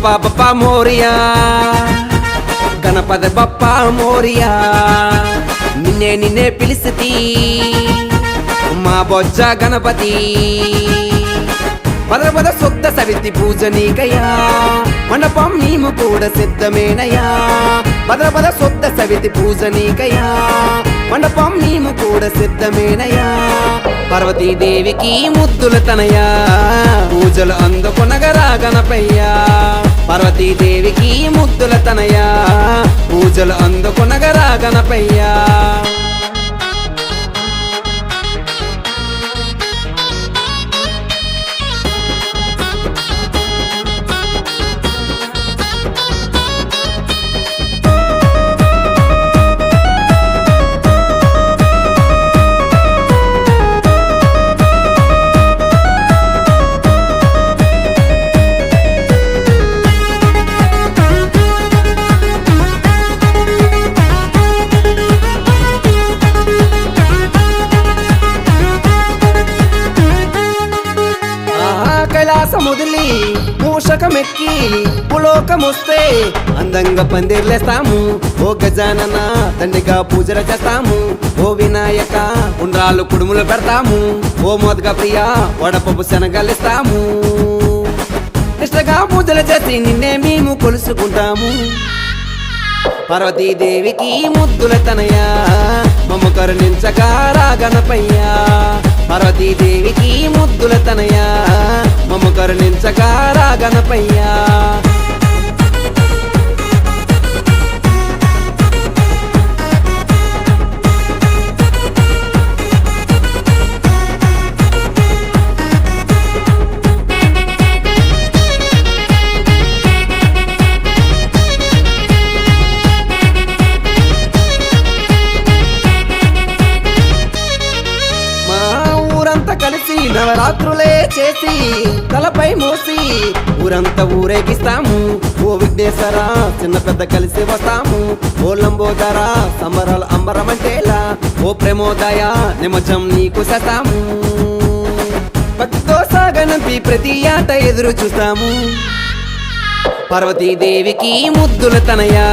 బప్పా బప్పా మోరియా గణపతి బప్పా మోరియా నిన్నే నిన్నే పిలిసితి మా బొజ్జ గణపతి పద పద సొత్త సరితి పూజ నీకయ్యా మండపం మేము కూడా సిద్ధమేనయ్యా పద పద సొత్త సవితి పూజ నీకయ్యా మండపం మేము కూడా సిద్ధమేనయ్యా పార్వతీదేవికి ముద్దుల తనయా పూజలు అందుకొనగరా గణపయ్యా పార్వతీదేవికి ముద్దుల తనయా పూజలు అందుకొనగరా గణపయ్యా కైలాసముదిలి మూషకమెక్కి పులోకమొస్తే అందంగా పందిర్లేస్తాము ఓ గజానన తండ్రిగా పూజలు చేస్తాము ఓ వినాయక ఉండ్రాలు కుడుములు పెడతాము ఓ మోదక ప్రియ వడపప్పు శనగలిస్తాము ఇష్టగా పూజలు చేసి నిన్నే మేము కొలుసుకుంటాము పార్వతీదేవికి ముద్దుల తనయా మమ్మ కరుణించకారా గణపయ్యా పార్వతీదేవికి ముద్దుల తనయా మమ్మ కరుణించకారా గణపయ్యా కలిసి నవరాత్రులే చేసి తలపై మోసి ఊరంతా ఊరేగిస్తాము ఓ విఘ్నేశ్వర చిన్న పెద్ద కలిసి వస్తాము ఓ లంబోదర సంబరాలు అంబరమంటేలా ఓ ప్రేమోదయ నిమజ్జం నీకు చేస్తాము భక్తితో సాగనంపి ప్రతి ఆట ఎదురు చూస్తాము పార్వతీదేవికి ముద్దుల తనయా